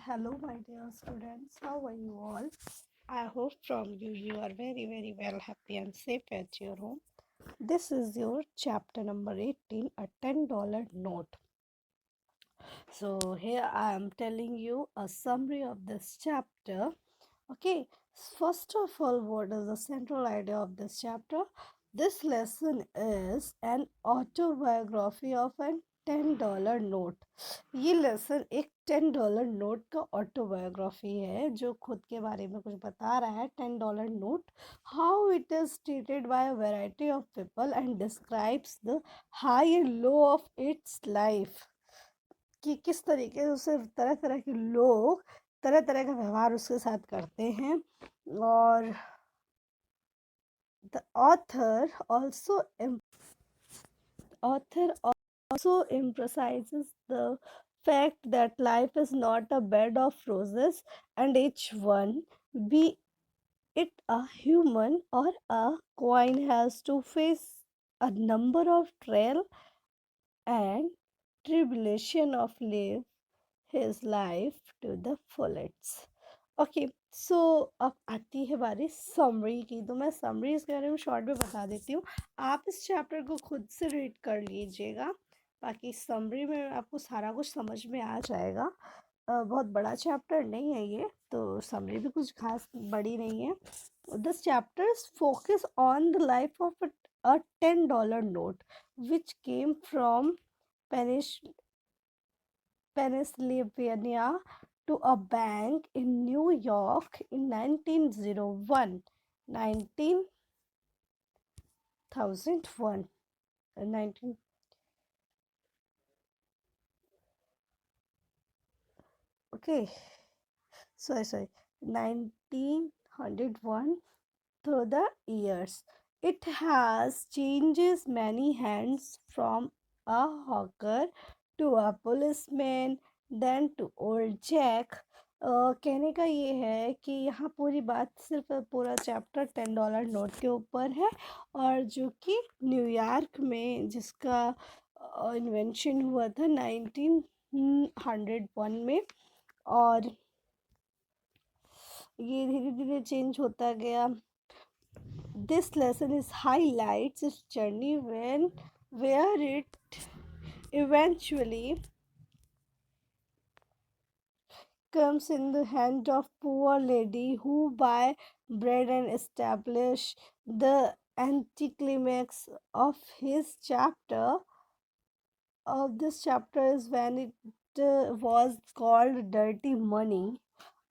Hello, my dear students. How are you all? I hope from you are very well, happy and safe at your home. This is your chapter number 18, a $10 note. So here I am telling you a summary of this chapter. Okay, first of all, what is the central idea of this chapter? This lesson is an autobiography of an $10 note. ये lesson एक $10 note का autobiography है जो खुद के बारे में कुछ बता रहा है. $10 note, how it is treated by a variety of people and describes the high and low of its life. कि किस तरीके से उसे तरह तरह के लोग तरह तरह का व्यवहार उसके साथ करते हैं. और the author also emphasizes the fact that life is not a bed of roses and each one, be it a human or a coin, has to face a number of trial and tribulation of live his life to the fullest. Okay, so अब आती है बारी summary की. तो मैं summary इसके बारे में शॉर्ट में बता देती हूँ. आप इस चैप्टर को खुद से रीड कर लीजिएगा, बाकी समरी में आपको सारा कुछ समझ में आ जाएगा. बहुत बड़ा चैप्टर नहीं है ये, तो समरी भी कुछ खास बड़ी नहीं है. This chapters focus on the life of a $10 note which came from Pennsylvania to a bank in New York in 1901. Okay, sorry, 1901. Through the years, it has changes many hands, from a hawker to a policeman, then to old Jack. कहने का ये है कि यहाँ पूरी बात सिर्फ पूरा चैप्टर $10 नोट के ऊपर है, और जो कि न्यूयॉर्क में जिसका इन्वेंशन हुआ था 1901 में, और ये धीरे धीरे चेंज होता गया. This lesson is highlights its journey where it eventually comes in the hand of poor lady who buy bread and establish. The anticlimax of his chapter of this chapter is when it was called dirty money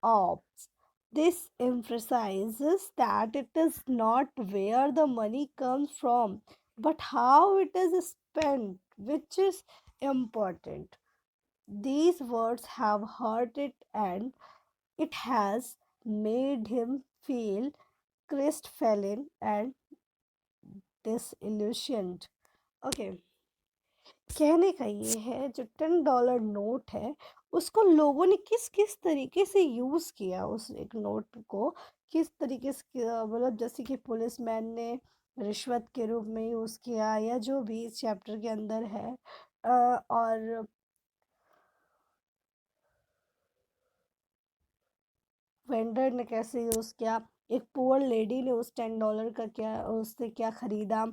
ops. This emphasizes that it is not where the money comes from, but how it is spent, which is important. These words have hurt it, and it has made him feel crestfallen and disillusioned. Okay. कहने का ये है, जो $10 note है उसको लोगों ने किस किस तरीके से यूज़ किया. उस एक नोट को किस तरीके से किया, मतलब जैसे कि पुलिसमैन ने रिश्वत के रूप में यूज़ किया, या जो भी इस चैप्टर के अंदर है. और वेंडर ने कैसे यूज़ किया, एक पुअर लेडी ने उस $10 का क्या उससे क्या खरीदा,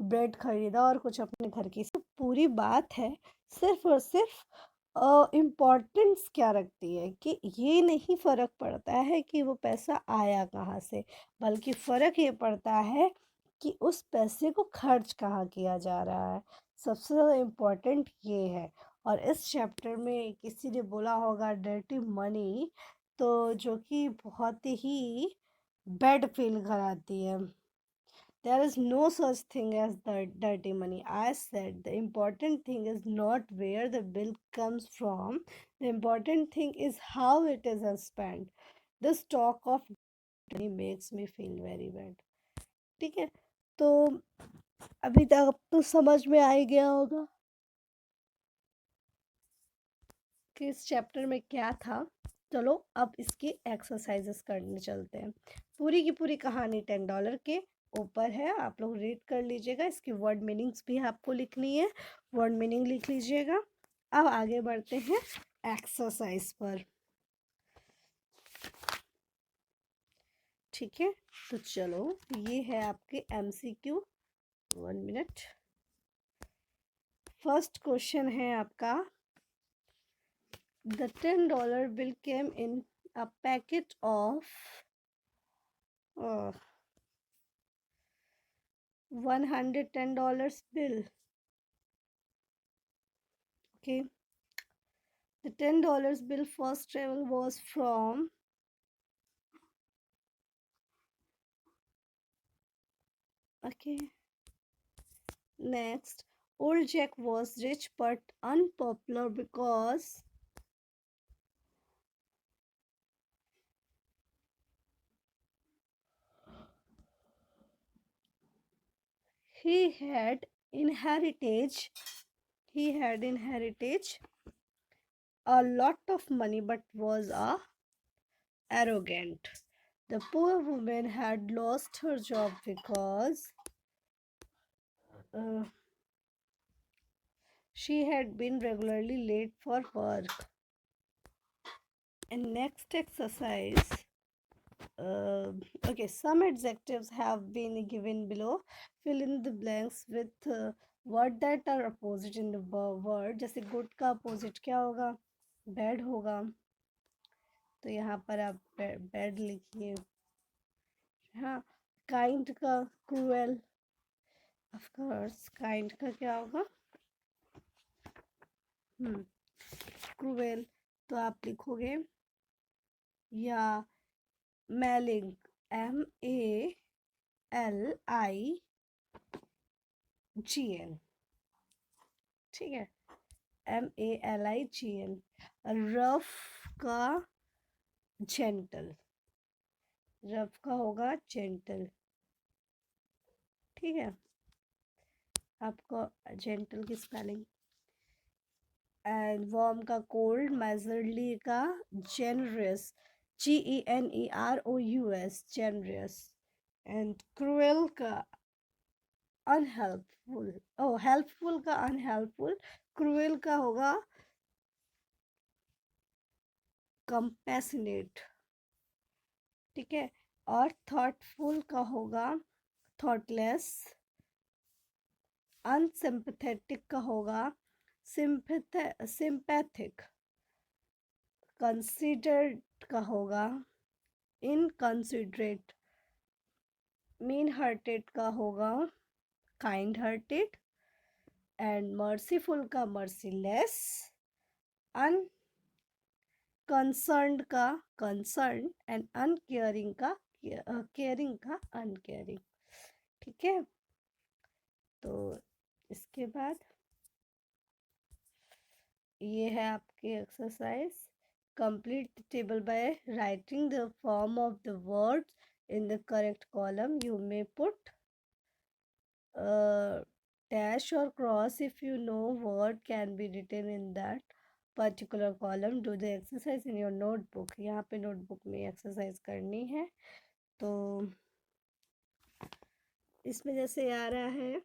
ब्रेड खरीदा और कुछ अपने घर की. पूरी बात है सिर्फ और सिर्फ इम्पोर्टेंस क्या रखती है कि ये नहीं फ़र्क पड़ता है कि वो पैसा आया कहाँ से, बल्कि फ़र्क ये पड़ता है कि उस पैसे को खर्च कहाँ किया जा रहा है. सबसे ज़्यादा इम्पोर्टेंट ये है. और इस चैप्टर में किसी ने बोला होगा डर्टी मनी, तो जो कि बहुत ही बैड फील कराती है. There is no such thing as the dirty money. I said the important thing is not where the bill comes from. The important thing is how it is spent. This talk of money makes me feel very bad. ठीक है, तो अभी तक तो समझ में आ ही गया होगा कि इस चैप्टर में क्या था. चलो अब इसकी एक्सरसाइजेस करने चलते हैं. पूरी की पूरी कहानी $10 के ऊपर है, आप लोग रीड कर लीजिएगा. इसकी वर्ड मीनिंग्स भी आपको लिखनी है, वर्ड मीनिंग लिख लीजिएगा. अब आगे बढ़ते हैं एक्सरसाइज पर। ठीक है, तो चलो ये है आपके MCQ। 1 मिनट। फर्स्ट क्वेश्चन है आपका, the $10 bill came in a packet of $110 bill. Okay, the $10 bill first travel was from next, old Jack was rich but unpopular because he had inherited a lot of money but was arrogant. The poor woman had lost her job because she had been regularly late for work. And next exercise, okay, some adjectives have been given below. Fill in the blanks with word that are opposite in the word. जैसे good का opposite क्या होगा? Bad होगा। तो यहाँ पर आप bad लिखिए। हाँ, kind का cruel, of course kind का क्या होगा? क्रूएल। तो आप लिखोगे या मैलिंग, MALIGN। ठीक है, MALIGN। रफ का जेंटल, रफ का होगा जेंटल। ठीक है, आपको जेंटल की स्पेलिंग। एंड वार्म का कोल्ड, मेजरली का generous, GENEROUS, generous. And cruel का अनहेल्पफुल, हेल्पफुल का अनहेल्पफुल, क्रूएल का होगा कंपैशनेट। ठीक है, और थॉटफुल का होगा थॉटलेस, अनसिंपैथेटिक का होगा सिंपैथिक, कंसिडर्ड का होगा इनकंसिडरेट, मीन हार्टेड का होगा काइंड हार्टेड, एंड मर्सीफुल का मर्सीलेस, अनकंसर्न्ड का कंसर्न, एंड अनकेयरिंग का केयरिंग का अनकेयरिंग। ठीक है, तो इसके बाद ये है आपकी exercise. Complete the table by writing the form of the words in the correct column. You may put dash or cross if you know word can be written in that particular column. Do the exercise in your notebook. यहाँ पे notebook में exercise करनी है। तो इसमें जैसे आ रहा है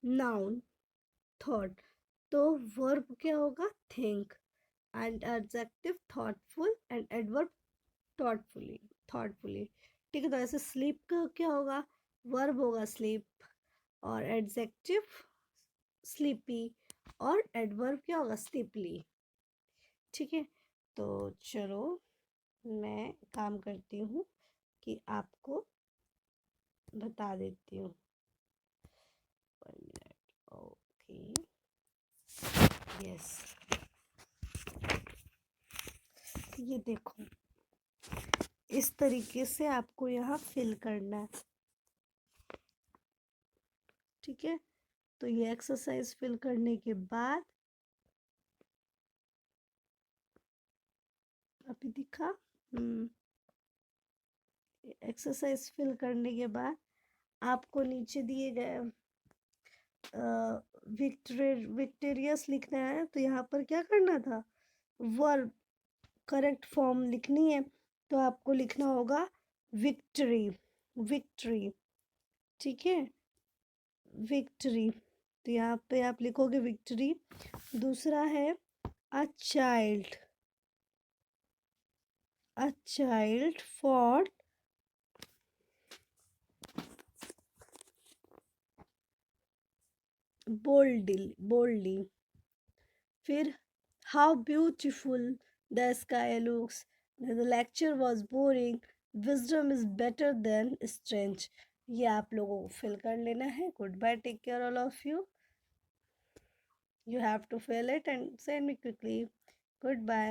noun, thought, तो verb क्या होगा? think, and adjective thoughtful, and adverb thoughtfully। ठीक है, तो ऐसे sleep का क्या होगा? verb होगा sleep, और एडजेक्टिव स्लीपी, और एडवर्ब क्या होगा? स्लीपली। ठीक है, तो चलो मैं काम करती हूँ कि आपको बता देती हूँ। 1 मिनट। ओके, यस, ये देखो, इस तरीके से आपको यहाँ फिल करना है। ठीक है, तो ये एक्सरसाइज फिल करने के बाद अभी दिखा, एक्सरसाइज फिल करने के बाद आपको नीचे दिए गए विक्टोरियस लिखना है। तो यहाँ पर क्या करना था? वर्ब करेक्ट फॉर्म लिखनी है, तो आपको लिखना होगा विक्ट्री। ठीक है, विक्ट्री। तो यहाँ पे आप लिखोगे विक्ट्री। दूसरा है A child. A child fought boldly. फिर how beautiful the sky looks. The lecture was boring. Wisdom is better than strength. ये आप लोगों को fill कर लेना है. Goodbye. Take care all of you. You have to fill it and send me quickly. Goodbye.